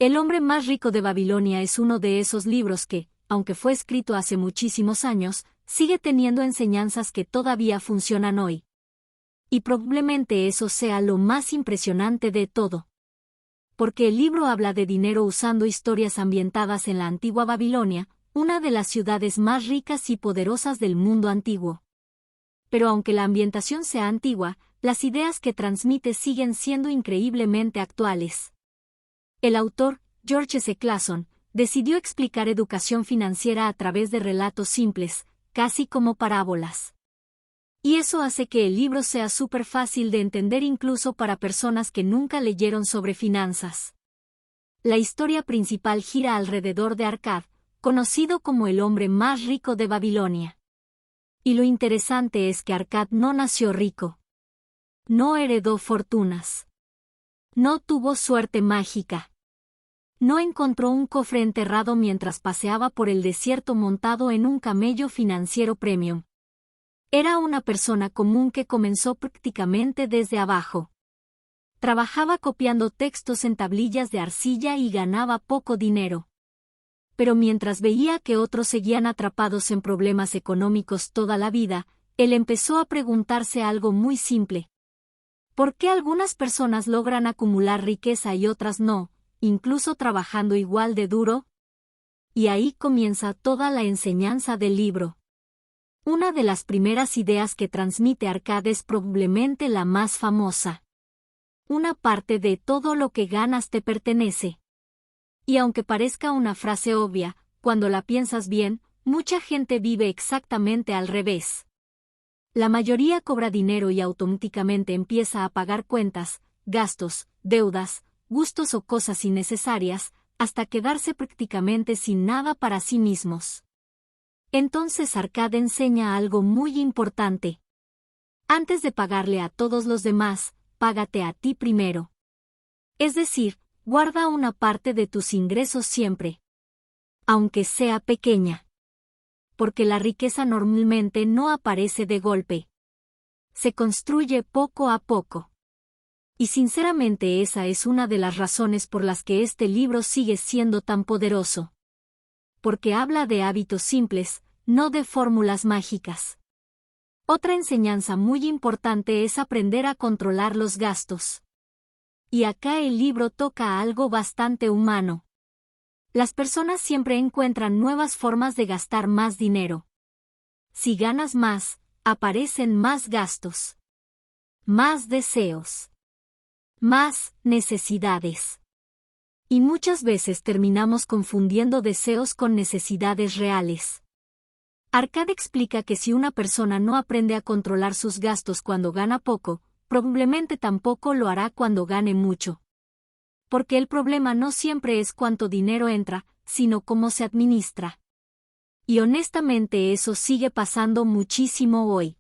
El hombre más rico de Babilonia es uno de esos libros que, aunque fue escrito hace muchísimos años, sigue teniendo enseñanzas que todavía funcionan hoy. Y probablemente eso sea lo más impresionante de todo. Porque el libro habla de dinero usando historias ambientadas en la antigua Babilonia, una de las ciudades más ricas y poderosas del mundo antiguo. Pero aunque la ambientación sea antigua, las ideas que transmite siguen siendo increíblemente actuales. El autor, George S. Clason, decidió explicar educación financiera a través de relatos simples, casi como parábolas. Y eso hace que el libro sea súper fácil de entender incluso para personas que nunca leyeron sobre finanzas. La historia principal gira alrededor de Arcad, conocido como el hombre más rico de Babilonia. Y lo interesante es que Arcad no nació rico. No heredó fortunas. No tuvo suerte mágica. No encontró un cofre enterrado mientras paseaba por el desierto montado en un camello financiero premium. Era una persona común que comenzó prácticamente desde abajo. Trabajaba copiando textos en tablillas de arcilla y ganaba poco dinero. Pero mientras veía que otros seguían atrapados en problemas económicos toda la vida, él empezó a preguntarse algo muy simple. ¿Por qué algunas personas logran acumular riqueza y otras no, incluso trabajando igual de duro? Y ahí comienza toda la enseñanza del libro. Una de las primeras ideas que transmite Arcad es probablemente la más famosa. Una parte de todo lo que ganas te pertenece. Y aunque parezca una frase obvia, cuando la piensas bien, mucha gente vive exactamente al revés. La mayoría cobra dinero y automáticamente empieza a pagar cuentas, gastos, deudas, gustos o cosas innecesarias, hasta quedarse prácticamente sin nada para sí mismos. Entonces Arcad enseña algo muy importante. Antes de pagarle a todos los demás, págate a ti primero. Es decir, guarda una parte de tus ingresos siempre. Aunque sea pequeña. Porque la riqueza normalmente no aparece de golpe. Se construye poco a poco. Y sinceramente esa es una de las razones por las que este libro sigue siendo tan poderoso. Porque habla de hábitos simples, no de fórmulas mágicas. Otra enseñanza muy importante es aprender a controlar los gastos. Y acá el libro toca algo bastante humano. Las personas siempre encuentran nuevas formas de gastar más dinero. Si ganas más, aparecen más gastos. Más deseos. Más necesidades. Y muchas veces terminamos confundiendo deseos con necesidades reales. Arcad explica que si una persona no aprende a controlar sus gastos cuando gana poco, probablemente tampoco lo hará cuando gane mucho. Porque el problema no siempre es cuánto dinero entra, sino cómo se administra. Y honestamente eso sigue pasando muchísimo hoy.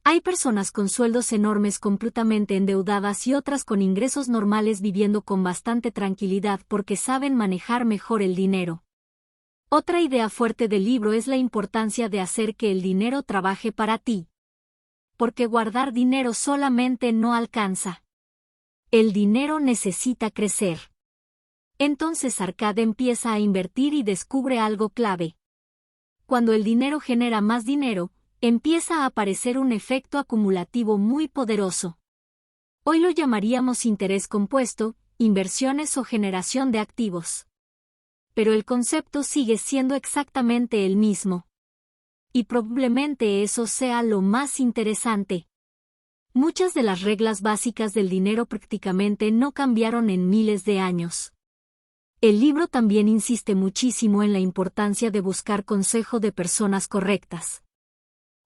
Hay personas con sueldos enormes completamente endeudadas y otras con ingresos normales viviendo con bastante tranquilidad porque saben manejar mejor el dinero. Otra idea fuerte del libro es la importancia de hacer que el dinero trabaje para ti. Porque guardar dinero solamente no alcanza. El dinero necesita crecer. Entonces Arcad empieza a invertir y descubre algo clave. Cuando el dinero genera más dinero, empieza a aparecer un efecto acumulativo muy poderoso. Hoy lo llamaríamos interés compuesto, inversiones o generación de activos. Pero el concepto sigue siendo exactamente el mismo. Y probablemente eso sea lo más interesante. Muchas de las reglas básicas del dinero prácticamente no cambiaron en miles de años. El libro también insiste muchísimo en la importancia de buscar consejo de personas correctas.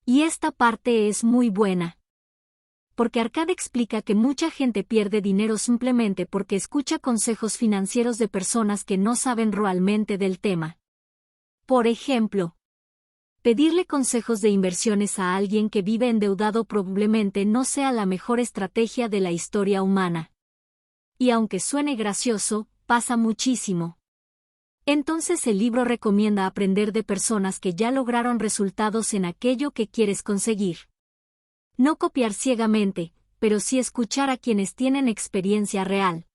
Y esta parte es muy buena. Porque Arcad explica que mucha gente pierde dinero simplemente porque escucha consejos financieros de personas que no saben realmente del tema. Por ejemplo, pedirle consejos de inversiones a alguien que vive endeudado probablemente no sea la mejor estrategia de la historia humana. Y aunque suene gracioso, pasa muchísimo. Entonces el libro recomienda aprender de personas que ya lograron resultados en aquello que quieres conseguir. No copiar ciegamente, pero sí escuchar a quienes tienen experiencia real.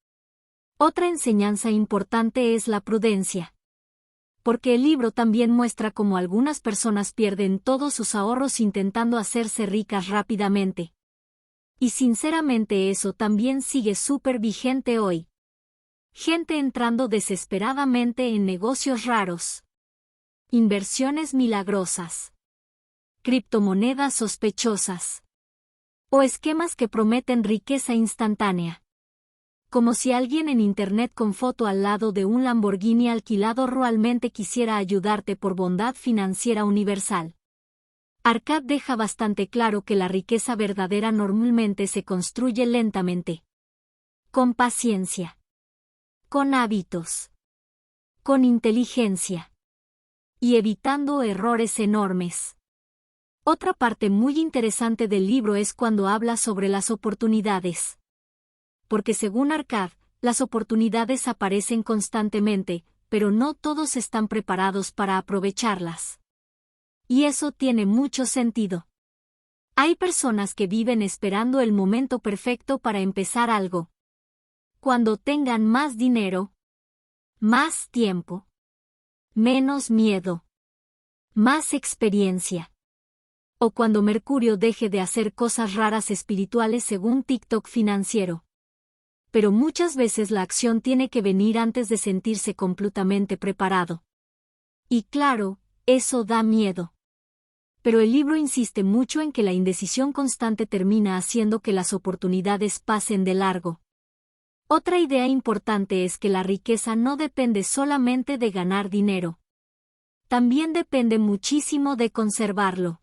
Otra enseñanza importante es la prudencia. Porque el libro también muestra cómo algunas personas pierden todos sus ahorros intentando hacerse ricas rápidamente. Y sinceramente eso también sigue súper vigente hoy. Gente entrando desesperadamente en negocios raros. Inversiones milagrosas. Criptomonedas sospechosas. O esquemas que prometen riqueza instantánea. Como si alguien en internet con foto al lado de un Lamborghini alquilado realmente quisiera ayudarte por bondad financiera universal. Arcad deja bastante claro que la riqueza verdadera normalmente se construye lentamente. Con paciencia. Con hábitos. Con inteligencia. Y evitando errores enormes. Otra parte muy interesante del libro es cuando habla sobre las oportunidades. Porque según Arcad, las oportunidades aparecen constantemente, pero no todos están preparados para aprovecharlas. Y eso tiene mucho sentido. Hay personas que viven esperando el momento perfecto para empezar algo. Cuando tengan más dinero, más tiempo, menos miedo, más experiencia. O cuando Mercurio deje de hacer cosas raras espirituales según TikTok financiero. Pero muchas veces la acción tiene que venir antes de sentirse completamente preparado. Y claro, eso da miedo. Pero el libro insiste mucho en que la indecisión constante termina haciendo que las oportunidades pasen de largo. Otra idea importante es que la riqueza no depende solamente de ganar dinero. También depende muchísimo de conservarlo.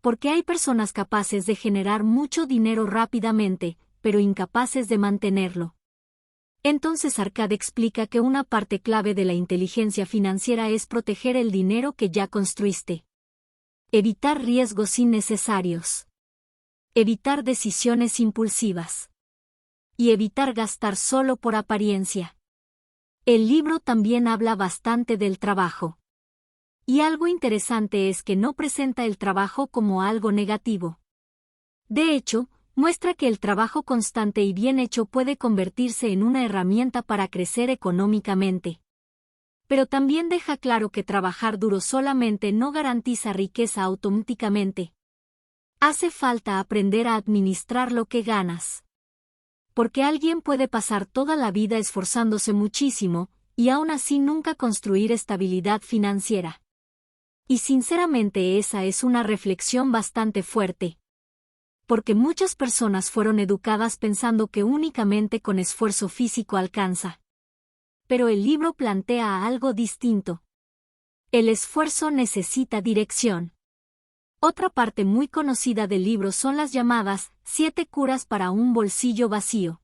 Porque hay personas capaces de generar mucho dinero rápidamente, pero incapaces de mantenerlo. Entonces Arcad explica que una parte clave de la inteligencia financiera es proteger el dinero que ya construiste. Evitar riesgos innecesarios. Evitar decisiones impulsivas. Y evitar gastar solo por apariencia. El libro también habla bastante del trabajo. Y algo interesante es que no presenta el trabajo como algo negativo. De hecho, muestra que el trabajo constante y bien hecho puede convertirse en una herramienta para crecer económicamente. Pero también deja claro que trabajar duro solamente no garantiza riqueza automáticamente. Hace falta aprender a administrar lo que ganas. Porque alguien puede pasar toda la vida esforzándose muchísimo, y aún así nunca construir estabilidad financiera. Y sinceramente esa es una reflexión bastante fuerte. Porque muchas personas fueron educadas pensando que únicamente con esfuerzo físico alcanza. Pero el libro plantea algo distinto. El esfuerzo necesita dirección. Otra parte muy conocida del libro son las llamadas 7 curas para un bolsillo vacío.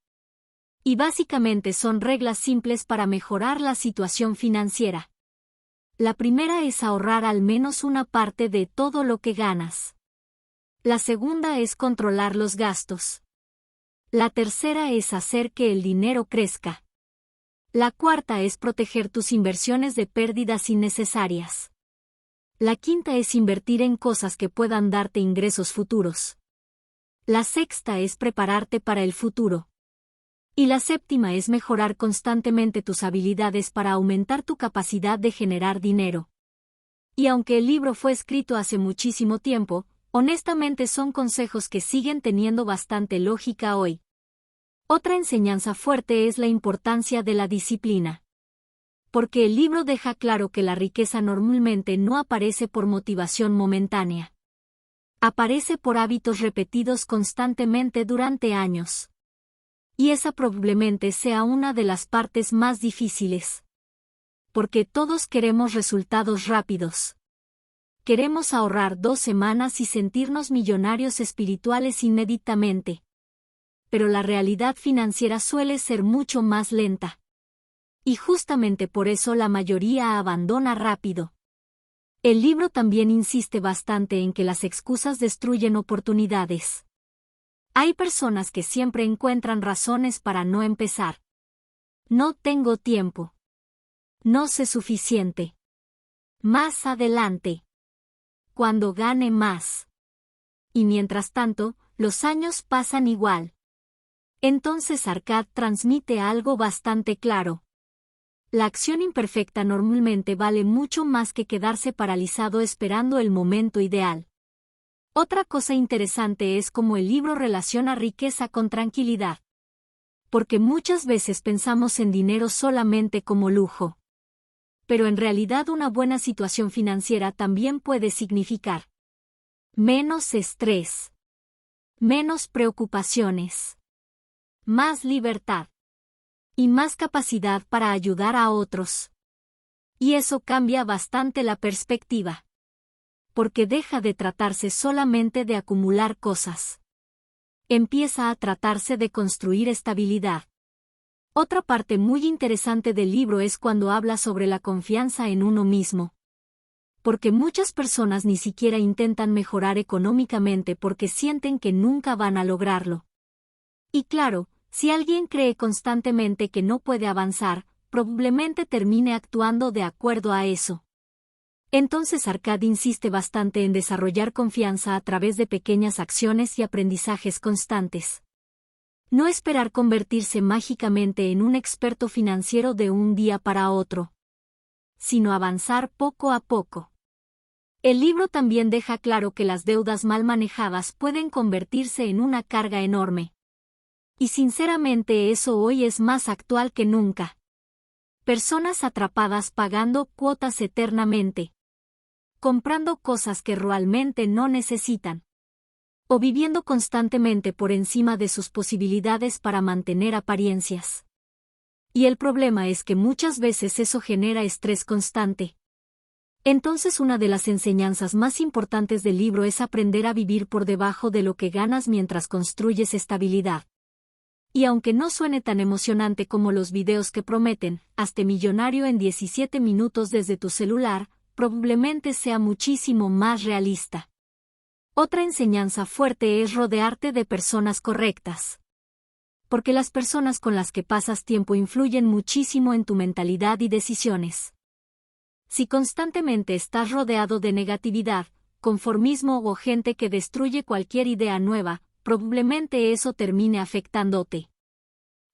Y básicamente son reglas simples para mejorar la situación financiera. La primera es ahorrar al menos una parte de todo lo que ganas. La segunda es controlar los gastos. La tercera es hacer que el dinero crezca. La cuarta es proteger tus inversiones de pérdidas innecesarias. La quinta es invertir en cosas que puedan darte ingresos futuros. La sexta es prepararte para el futuro. Y la séptima es mejorar constantemente tus habilidades para aumentar tu capacidad de generar dinero. Y aunque el libro fue escrito hace muchísimo tiempo, honestamente son consejos que siguen teniendo bastante lógica hoy. Otra enseñanza fuerte es la importancia de la disciplina. Porque el libro deja claro que la riqueza normalmente no aparece por motivación momentánea. Aparece por hábitos repetidos constantemente durante años. Y esa probablemente sea una de las partes más difíciles. Porque todos queremos resultados rápidos. Queremos ahorrar 2 semanas y sentirnos millonarios espirituales inmediatamente. Pero la realidad financiera suele ser mucho más lenta. Y justamente por eso la mayoría abandona rápido. El libro también insiste bastante en que las excusas destruyen oportunidades. Hay personas que siempre encuentran razones para no empezar. No tengo tiempo. No sé suficiente. Más adelante. Cuando gane más. Y mientras tanto, los años pasan igual. Entonces Arcad transmite algo bastante claro. La acción imperfecta normalmente vale mucho más que quedarse paralizado esperando el momento ideal. Otra cosa interesante es cómo el libro relaciona riqueza con tranquilidad. Porque muchas veces pensamos en dinero solamente como lujo. Pero en realidad una buena situación financiera también puede significar menos estrés, menos preocupaciones, más libertad y más capacidad para ayudar a otros. Y eso cambia bastante la perspectiva. Porque deja de tratarse solamente de acumular cosas. Empieza a tratarse de construir estabilidad. Otra parte muy interesante del libro es cuando habla sobre la confianza en uno mismo. Porque muchas personas ni siquiera intentan mejorar económicamente porque sienten que nunca van a lograrlo. Y claro, si alguien cree constantemente que no puede avanzar, probablemente termine actuando de acuerdo a eso. Entonces Arcad insiste bastante en desarrollar confianza a través de pequeñas acciones y aprendizajes constantes. No esperar convertirse mágicamente en un experto financiero de un día para otro, sino avanzar poco a poco. El libro también deja claro que las deudas mal manejadas pueden convertirse en una carga enorme. Y sinceramente eso hoy es más actual que nunca. Personas atrapadas pagando cuotas eternamente, comprando cosas que realmente no necesitan, o viviendo constantemente por encima de sus posibilidades para mantener apariencias. Y el problema es que muchas veces eso genera estrés constante. Entonces una de las enseñanzas más importantes del libro es aprender a vivir por debajo de lo que ganas mientras construyes estabilidad. Y aunque no suene tan emocionante como los videos que prometen, hazte millonario en 17 minutos desde tu celular, probablemente sea muchísimo más realista. Otra enseñanza fuerte es rodearte de personas correctas. Porque las personas con las que pasas tiempo influyen muchísimo en tu mentalidad y decisiones. Si constantemente estás rodeado de negatividad, conformismo o gente que destruye cualquier idea nueva, probablemente eso termine afectándote.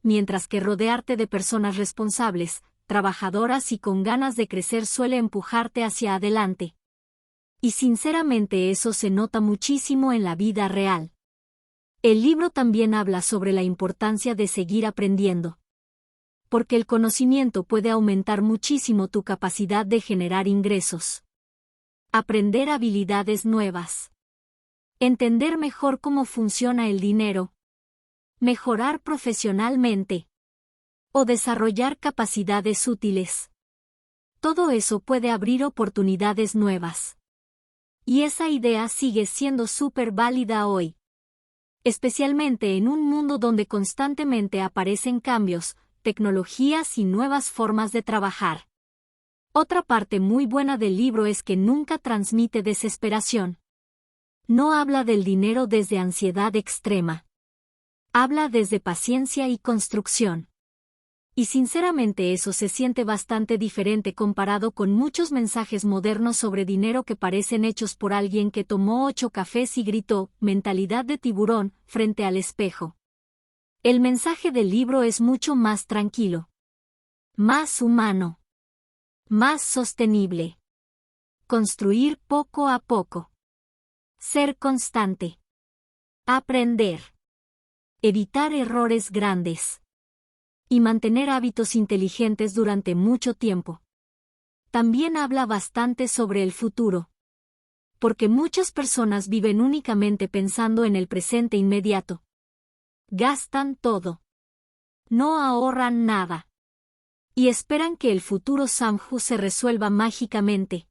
Mientras que rodearte de personas responsables, trabajadoras y con ganas de crecer suele empujarte hacia adelante. Y sinceramente eso se nota muchísimo en la vida real. El libro también habla sobre la importancia de seguir aprendiendo. Porque el conocimiento puede aumentar muchísimo tu capacidad de generar ingresos. Aprender habilidades nuevas. Entender mejor cómo funciona el dinero. Mejorar profesionalmente. O desarrollar capacidades útiles. Todo eso puede abrir oportunidades nuevas. Y esa idea sigue siendo súper válida hoy. Especialmente en un mundo donde constantemente aparecen cambios, tecnologías y nuevas formas de trabajar. Otra parte muy buena del libro es que nunca transmite desesperación. No habla del dinero desde ansiedad extrema. Habla desde paciencia y construcción. Y sinceramente eso se siente bastante diferente comparado con muchos mensajes modernos sobre dinero que parecen hechos por alguien que tomó 8 cafés y gritó, mentalidad de tiburón, frente al espejo. El mensaje del libro es mucho más tranquilo. Más humano. Más sostenible. Construir poco a poco. Ser constante. Aprender. Evitar errores grandes. Y mantener hábitos inteligentes durante mucho tiempo. También habla bastante sobre el futuro. Porque muchas personas viven únicamente pensando en el presente inmediato. Gastan todo. No ahorran nada. Y esperan que el futuro Samhu se resuelva mágicamente.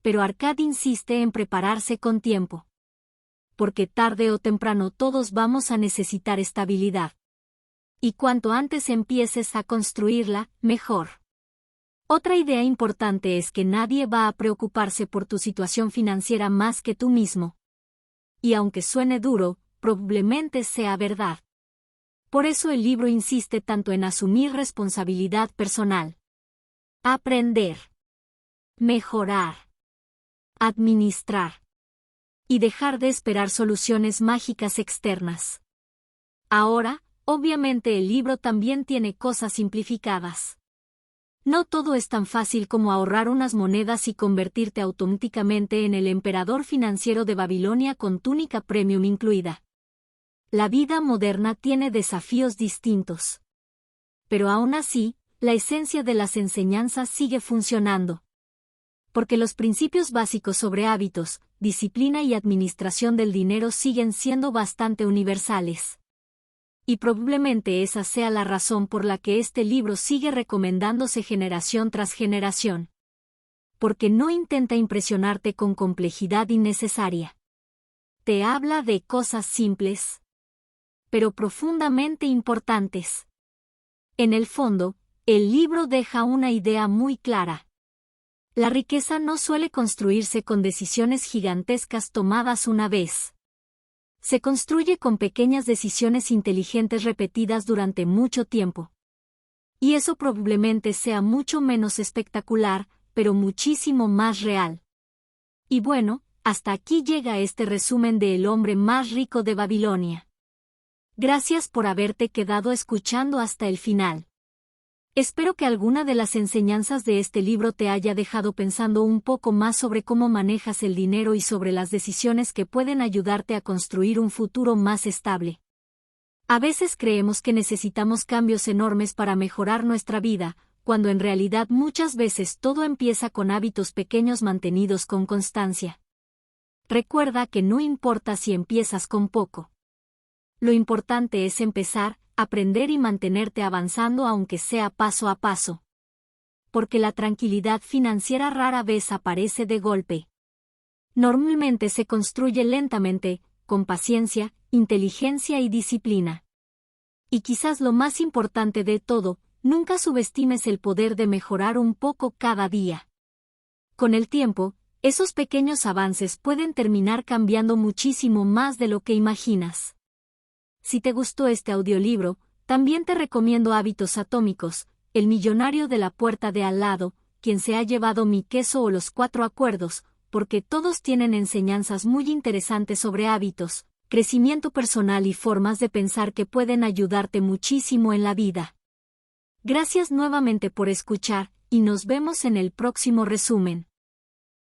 Pero Arcad insiste en prepararse con tiempo. Porque tarde o temprano todos vamos a necesitar estabilidad. Y cuanto antes empieces a construirla, mejor. Otra idea importante es que nadie va a preocuparse por tu situación financiera más que tú mismo. Y aunque suene duro, probablemente sea verdad. Por eso el libro insiste tanto en asumir responsabilidad personal. Aprender. Mejorar. Administrar. Y dejar de esperar soluciones mágicas externas. Ahora, Obviamente el libro también tiene cosas simplificadas. No todo es tan fácil como ahorrar unas monedas y convertirte automáticamente en el emperador financiero de Babilonia con túnica premium incluida. La vida moderna tiene desafíos distintos. Pero aún así, la esencia de las enseñanzas sigue funcionando. Porque los principios básicos sobre hábitos, disciplina y administración del dinero siguen siendo bastante universales. Y probablemente esa sea la razón por la que este libro sigue recomendándose generación tras generación. Porque no intenta impresionarte con complejidad innecesaria. Te habla de cosas simples, pero profundamente importantes. En el fondo, el libro deja una idea muy clara. La riqueza no suele construirse con decisiones gigantescas tomadas una vez. Se construye con pequeñas decisiones inteligentes repetidas durante mucho tiempo. Y eso probablemente sea mucho menos espectacular, pero muchísimo más real. Y bueno, hasta aquí llega este resumen de El hombre más rico de Babilonia. Gracias por haberte quedado escuchando hasta el final. Espero que alguna de las enseñanzas de este libro te haya dejado pensando un poco más sobre cómo manejas el dinero y sobre las decisiones que pueden ayudarte a construir un futuro más estable. A veces creemos que necesitamos cambios enormes para mejorar nuestra vida, cuando en realidad muchas veces todo empieza con hábitos pequeños mantenidos con constancia. Recuerda que no importa si empiezas con poco. Lo importante es empezar, aprender y mantenerte avanzando aunque sea paso a paso. Porque la tranquilidad financiera rara vez aparece de golpe. Normalmente se construye lentamente, con paciencia, inteligencia y disciplina. Y quizás lo más importante de todo, nunca subestimes el poder de mejorar un poco cada día. Con el tiempo, esos pequeños avances pueden terminar cambiando muchísimo más de lo que imaginas. Si te gustó este audiolibro, también te recomiendo Hábitos Atómicos, El millonario de la puerta de al lado, Quien se ha llevado mi queso o Los 4 acuerdos, porque todos tienen enseñanzas muy interesantes sobre hábitos, crecimiento personal y formas de pensar que pueden ayudarte muchísimo en la vida. Gracias nuevamente por escuchar, y nos vemos en el próximo resumen.